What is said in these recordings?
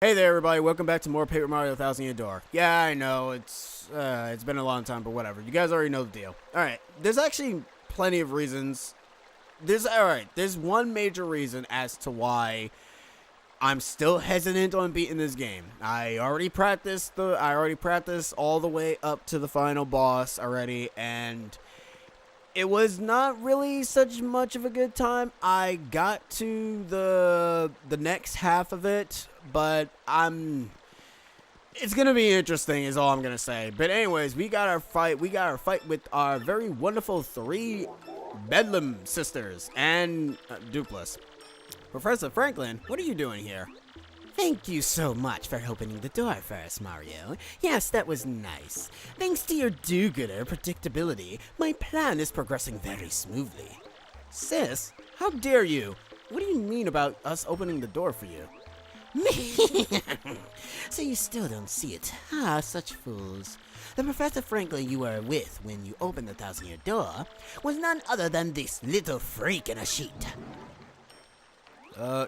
Hey there, everybody! Welcome back to more Paper Mario: Thousand Year Door. Yeah, I know it's been a long time, but whatever. You guys already know the deal. All right, there's actually plenty of reasons. There's one major reason as to why I'm still hesitant on beating this game. I already practiced all the way up to the final boss already, and it was not really such much of a good time. I got to the next half of it, but it's gonna be interesting is all I'm gonna say. But anyways, we got our fight with our very wonderful three Bedlam sisters and Dupless. Professor Franklin, what are you doing here? Thank you so much for opening the door for us, Mario. Yes, that was nice. Thanks to your do-gooder predictability, my plan is progressing very smoothly. Sis, how dare you? What do you mean about us opening the door for you? So you still don't see it. Ah, such fools. The Professor Franklin you were with when you opened the Thousand-Year Door was none other than this little freak in a sheet.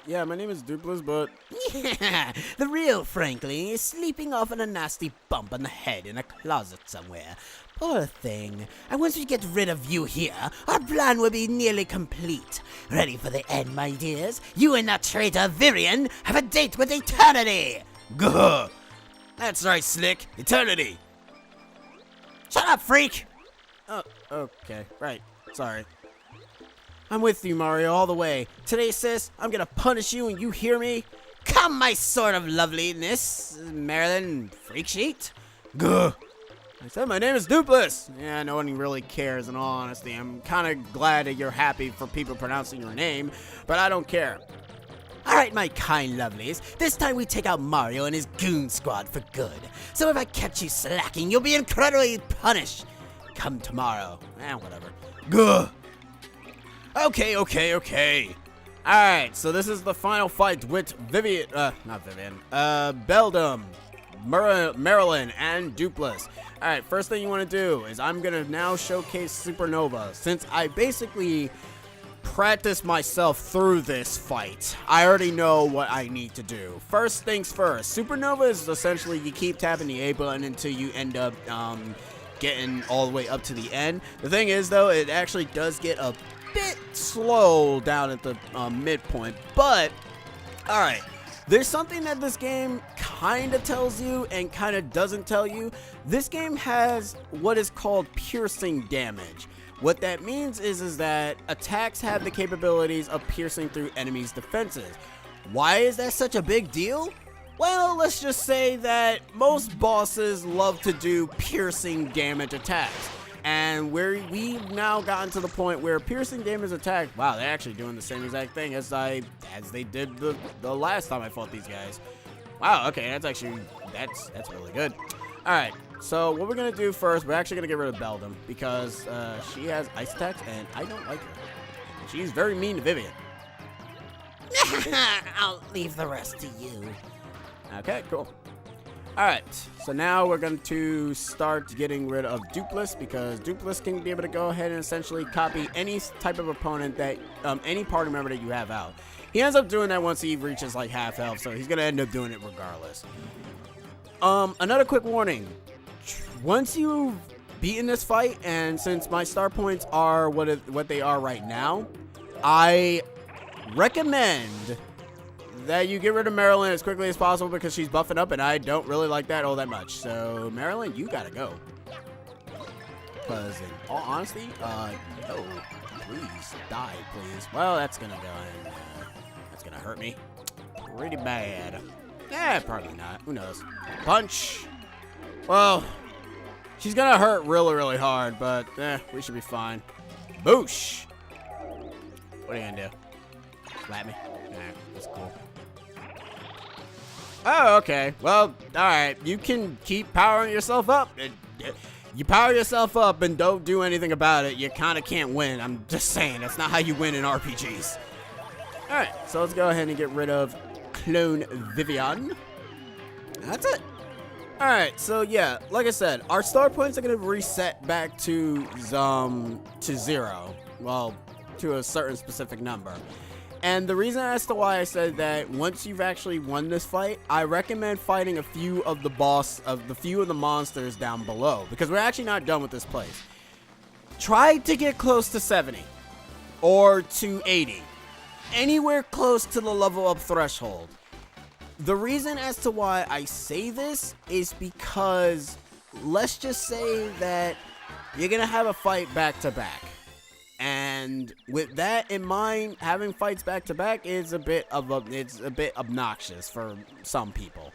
Yeah, my name is Dupless, but... The real Franklin is sleeping off on a nasty bump on the head in a closet somewhere. Poor thing. And once we get rid of you here, our plan will be nearly complete. Ready for the end, my dears? You and that traitor Virion have a date with eternity! Gah! That's right, Slick. Eternity! Shut up, freak! Oh, okay. Right. Sorry. I'm with you, Mario, all the way. Today, sis, I'm gonna punish you, and you hear me? Come, my sort of loveliness, Marilyn Freaksheet. Gah! I said my name is Dupless. Yeah, no one really cares, in all honesty. I'm kind of glad that you're happy for people pronouncing your name, but I don't care. Alright, my kind lovelies, this time we take out Mario and his goon squad for good. So if I catch you slacking, you'll be incredibly punished. Come tomorrow. Whatever. Gah! Okay. Alright, so this is the final fight with Beldum, Marilyn, and Dupless. Alright, first thing you want to do is I'm going to now showcase Supernova. Since I basically practiced myself through this fight, I already know what I need to do. First things first, Supernova is essentially you keep tapping the A button until you end up getting all the way up to the end. The thing is, though, it actually does get a bit slow down at the midpoint, but alright, there's something that this game kind of tells you and kind of doesn't tell you. This game has what is called piercing damage. What that means is that attacks have the capabilities of piercing through enemies' defenses. Why is that such a big deal? Well, let's just say that most bosses love to do piercing damage attacks. And we've now gotten to the point where piercing damage attack, wow, they're actually doing the same exact thing as they did the last time I fought these guys. Wow, okay, that's really good. Alright, so what we're gonna do first, we're actually gonna get rid of Beldum because she has ice attacks and I don't like her. She's very mean to Vivian. I'll leave the rest to you. Okay, cool. Alright, so now we're going to start getting rid of Dupless because Dupless can be able to go ahead and essentially copy any type of opponent that, any party member that you have out. He ends up doing that once he reaches like half health, so he's going to end up doing it regardless. Another quick warning. Once you've beaten this fight, and since my star points are what they are right now, I recommend that you get rid of Marilyn as quickly as possible because she's buffing up and I don't really like that all that much. So, Marilyn, you gotta go. Because in all honesty, no. Please, die, please. Well, that's gonna go and, that's gonna hurt me pretty bad. Yeah, probably not. Who knows? Punch! Well, she's gonna hurt really, really hard, but, we should be fine. Boosh! What are you gonna do? Slap me? Nah, that's cool. Oh, okay. Well, alright. You can keep powering yourself up. You power yourself up and don't do anything about it. You kind of can't win. I'm just saying. That's not how you win in RPGs. Alright, so let's go ahead and get rid of Clone Vivian. That's it. Alright, so yeah, like I said, our star points are going to reset back to 0. Well, to a certain specific number. And the reason as to why I said that once you've actually won this fight, I recommend fighting a few of the monsters down below, because we're actually not done with this place. Try to get close to 70 or to 80. Anywhere close to the level up threshold. The reason as to why I say this is because let's just say that you're gonna have a fight back to back. And with that in mind, having fights back to back is a bit obnoxious for some people.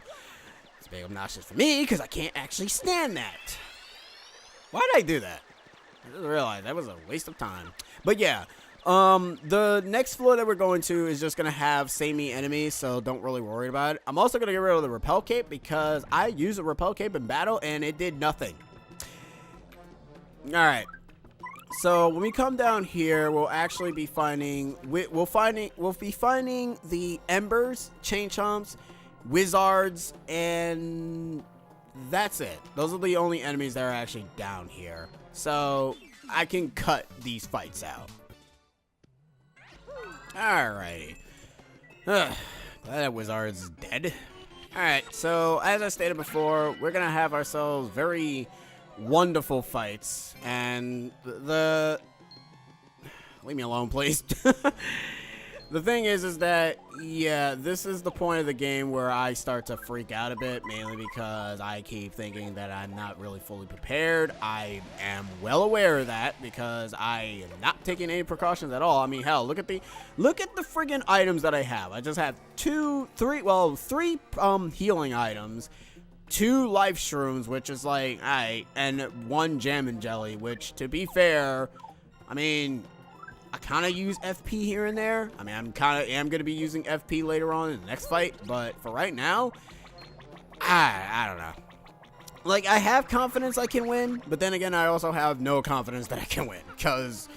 It's a bit obnoxious for me because I can't actually stand that. Why did I do that? I just realized that was a waste of time. But yeah, the next floor that we're going to is just gonna have samey enemies, so don't really worry about it. I'm also gonna get rid of the repel cape because I used a repel cape in battle and it did nothing. All right. So when we come down here, we'll actually be finding we'll be finding the embers, chain chomps, wizards, and that's it. Those are the only enemies that are actually down here. So I can cut these fights out. Alrighty. Glad that wizard's dead. Alright, so as I stated before, we're gonna have ourselves very wonderful fights, and leave me alone, please. The thing is that, yeah, this is the point of the game where I start to freak out a bit, mainly because I keep thinking that I'm not really fully prepared. I am well aware of that because I am not taking any precautions at all. I mean, hell, look at the friggin' items that I have. I just have three healing items, 2 life shrooms, which is like, and 1 jam and jelly, which, to be fair, I mean, I kind of use FP here and there. I mean, I am going to be using FP later on in the next fight, but for right now, I don't know. Like, I have confidence I can win, but then again, I also have no confidence that I can win, because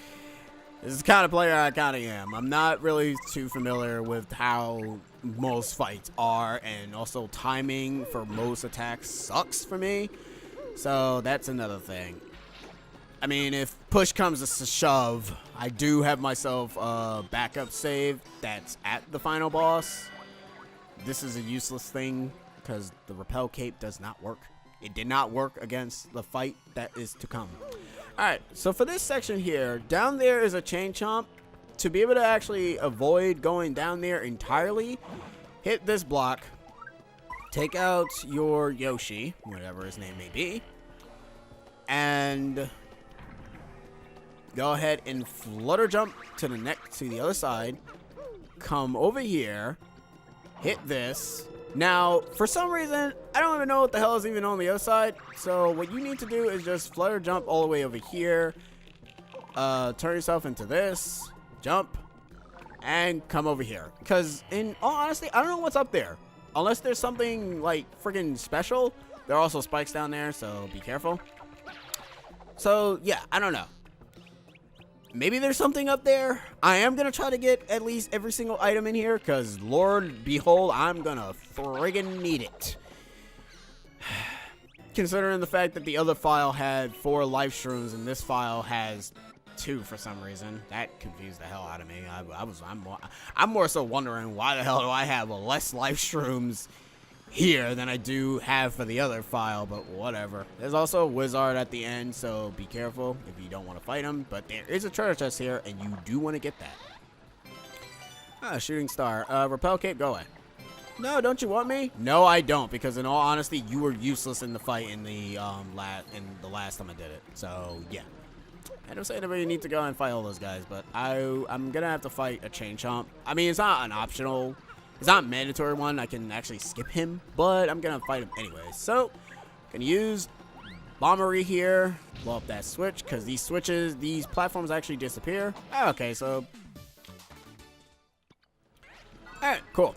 this is the kind of player I kind of am. I'm not really too familiar with how most fights are, and also timing for most attacks sucks for me, so that's another thing. I mean, if push comes to shove, I do have myself a backup save that's at the final boss. This is a useless thing because the repel cape does not work. It did not work against the fight that is to come. Alright, so for this section here, down there is a chain chomp. To be able to actually avoid going down there entirely, hit this block, take out your Yoshi, whatever his name may be, and go ahead and flutter jump to the other side, come over here, hit this. Now, for some reason, I don't even know what the hell is even on the other side, so what you need to do is just flutter jump all the way over here, turn yourself into this, jump, and come over here. Because, in all honesty, I don't know what's up there. Unless there's something, like, freaking special. There are also spikes down there, so be careful. So, yeah, I don't know. Maybe there's something up there. I am going to try to get at least every single item in here, because, Lord, behold, I'm going to friggin' need it. Considering the fact that the other file had 4 life shrooms, and this file has 2 for some reason. That confused the hell out of me. I'm more so wondering why the hell do I have less life shrooms here than I do have for the other file, but whatever. There's also a wizard at the end, so be careful if you don't want to fight him, but there is a treasure chest here, and you do want to get that. Shooting star. Repel cape, go away. No, don't you want me? No, I don't, because in all honesty, you were useless in the fight in the last time I did it, so yeah. I don't say anybody need to go and fight all those guys, but I'm gonna have to fight a chain chomp. I mean, it's not an optional, it's not a mandatory one. I can actually skip him, but I'm gonna fight him anyways. So, gonna use Bombery here, blow up that switch, because these platforms actually disappear. Okay, so, alright, cool.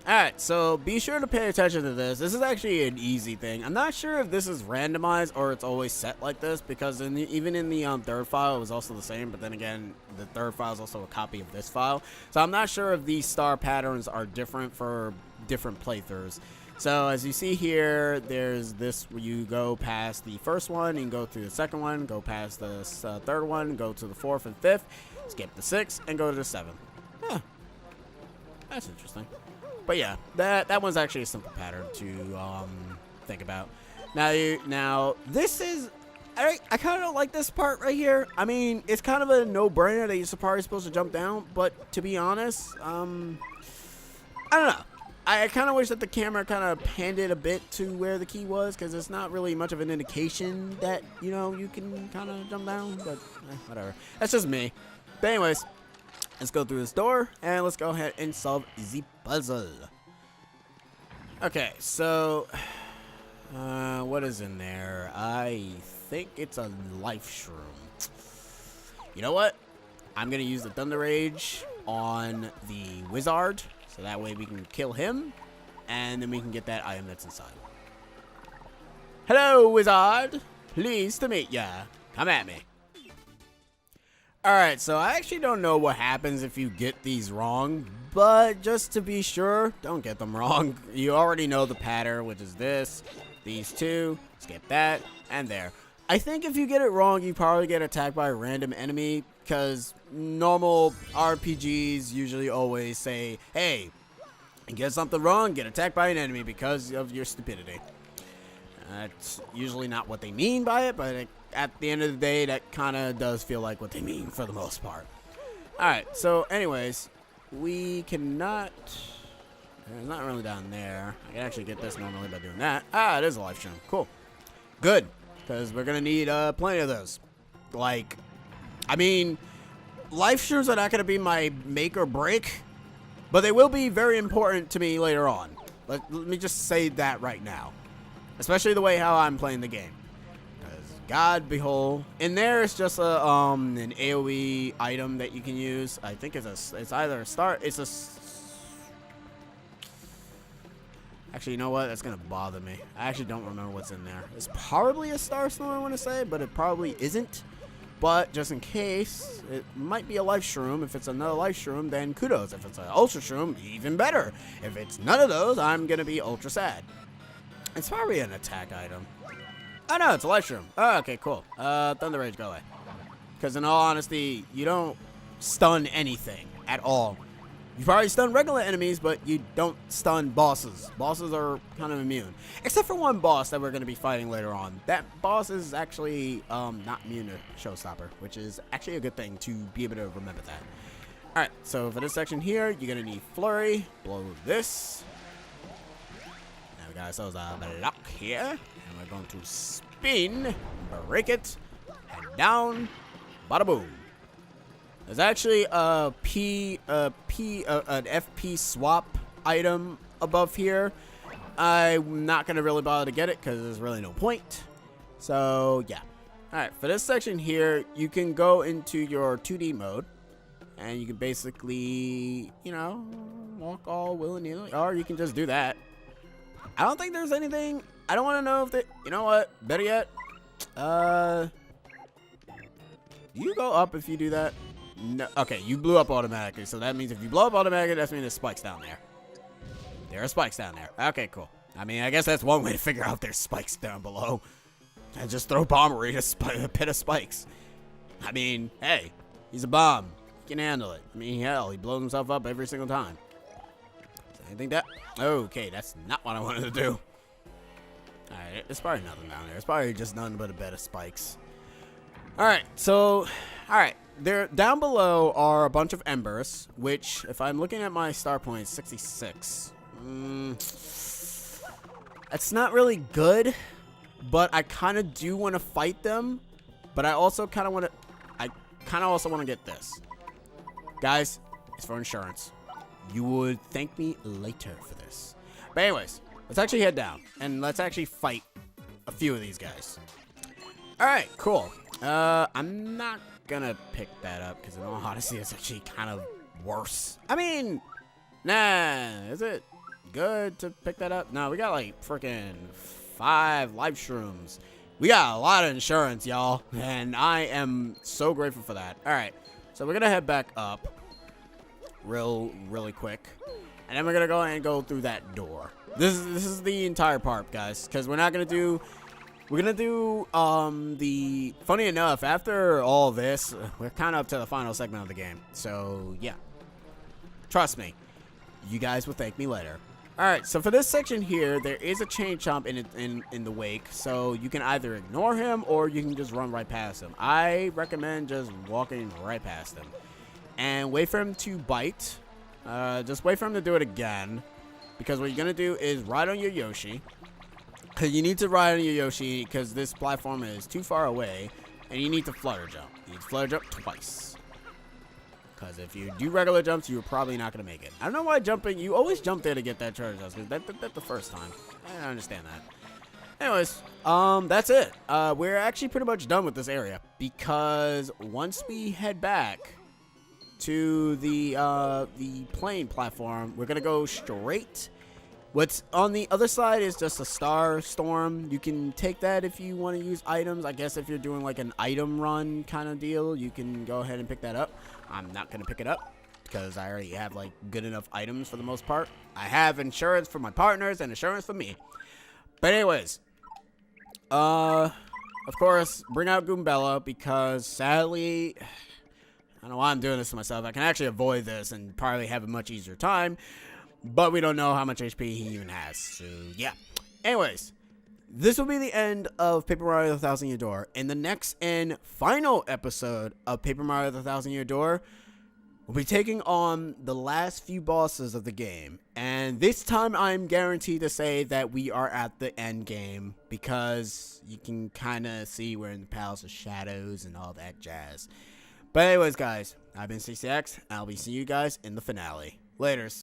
Alright, so be sure to pay attention to this. This is actually an easy thing. I'm not sure if this is randomized or it's always set like this, because even in the third file it was also the same, but then again, the third file is also a copy of this file. So I'm not sure if these star patterns are different for different playthroughs. So as you see here, there's this where you go past the first one and go through the second one, go past the third one, go to the fourth and fifth, skip the sixth, and go to the seventh. Yeah. That's interesting. But yeah, that one's actually a simple pattern to think about. Now this is I kind of don't like this part right here. I mean, it's kind of a no-brainer that you're probably supposed to jump down, but to be honest, I don't know. I kind of wish that the camera kind of panned it a bit to where the key was, because it's not really much of an indication that, you know, you can kind of jump down, but whatever. That's just me. But anyways, let's go through this door, and let's go ahead and solve the puzzle. Okay, so, what is in there? I think it's a life shroom. You know what? I'm going to use the Thunder Rage on the wizard. So that way we can kill him, and then we can get that item that's inside. Hello, wizard. Pleased to meet ya. Come at me. Alright, so I actually don't know what happens if you get these wrong, but just to be sure, don't get them wrong. You already know the pattern, which is this, these two, skip that, and there. I think if you get it wrong, you probably get attacked by a random enemy, because normal RPGs usually always say, hey, you get something wrong, get attacked by an enemy because of your stupidity. That's usually not what they mean by it, but at the end of the day, that kind of does feel like what they mean for the most part. Alright, so anyways, we cannot... It's not really down there. I can actually get this normally by doing that. Ah, it is a life stream. Cool. Good. Because we're going to need plenty of those. Like, I mean, life streams are not going to be my make or break, but they will be very important to me later on. Let me just say that right now. Especially the way how I'm playing the game. Because, God behold, in there it's just a, an AoE item that you can use. I think it's either a star, actually, you know what? That's going to bother me. I actually don't remember what's in there. It's probably a Star Stone, I want to say, but it probably isn't. But just in case, it might be a Life Shroom. If it's another Life Shroom, then kudos. If it's an Ultra Shroom, even better. If it's none of those, I'm going to be ultra sad. It's probably an attack item. Oh, no, it's a Life Shroom. Oh, okay, cool. Thunder Rage, go away. Because in all honesty, you don't stun anything at all. You probably stun regular enemies, but you don't stun bosses. Bosses are kind of immune. Except for one boss that we're going to be fighting later on. That boss is actually not immune to Showstopper, which is actually a good thing to be able to remember that. Alright, so for this section here, you're going to need Flurry. Blow this. Now we got ourselves a block here. And we're going to spin, break it, head down, bada boom. There's actually an FP swap item above here. I'm not going to really bother to get it because there's really no point. So, yeah. Alright, for this section here, you can go into your 2D mode. And you can basically, you know, walk all willy-nilly. Or you can just do that. I don't think there's anything... I don't want to know if they... You know what? Better yet. You go up if you do that. No, okay, you blew up automatically, so that means if you blow up automatically, that means there's spikes down there. There are spikes down there. Okay, cool. I mean, I guess that's one way to figure out there's spikes down below. And just throw Bombery a pit of spikes. I mean, hey, he's a bomb. He can handle it. I mean, hell, he blows himself up every single time. I think that... Okay, that's not what I wanted to do. Alright, there's probably nothing down there. It's probably just nothing but a bed of spikes. Alright, so... Alright. There, down below are a bunch of embers, which, if I'm looking at my star point, 66. It's not really good, but I kind of do want to fight them. But I also kind of want to, also want to get this. Guys, it's for insurance. You would thank me later for this. But anyways, let's actually head down, and let's actually fight a few of these guys. Alright, cool. I'm not gonna pick that up because in all honesty it's actually kind of worse. I mean, nah, is it good to pick that up? No, we got like freaking 5 life shrooms. We got a lot of insurance, y'all, and I am so grateful for that. All right, so we're gonna head back up really quick, and then we're gonna go and go through that door. This is the entire part, guys, because we're gonna do the, funny enough, after all this, we're kind of up to the final segment of the game. So, yeah. Trust me. You guys will thank me later. Alright, so for this section here, there is a chain chomp in the wake, so you can either ignore him or you can just run right past him. I recommend just walking right past him. And wait for him to bite. Just wait for him to do it again. Because what you're going to do is ride on your Yoshi. Because you need to ride on your Yoshi because this platform is too far away. And you need to flutter jump. You need to flutter jump twice. Because if you do regular jumps, you're probably not going to make it. I don't know why jumping, you always jump there to get that treasure chest. That's the first time. I don't understand that. Anyways, that's it. We're actually pretty much done with this area. Because once we head back to the plane platform, we're going to go straight. What's on the other side is just a star storm. You can take that if you want to use items. I guess if you're doing like an item run kind of deal, you can go ahead and pick that up. I'm not going to pick it up because I already have like good enough items for the most part. I have insurance for my partners and insurance for me. But anyways, of course, bring out Goombella because sadly, I don't know why I'm doing this to myself. I can actually avoid this and probably have a much easier time. But we don't know how much HP he even has. So, yeah. Anyways, this will be the end of Paper Mario The Thousand Year Door. In the next and final episode of Paper Mario The Thousand Year Door, we'll be taking on the last few bosses of the game. And this time, I'm guaranteed to say that we are at the end game. Because you can kind of see we're in the Palace of Shadows and all that jazz. But anyways, guys, I've been CCX. I'll be seeing you guys in the finale. Laters.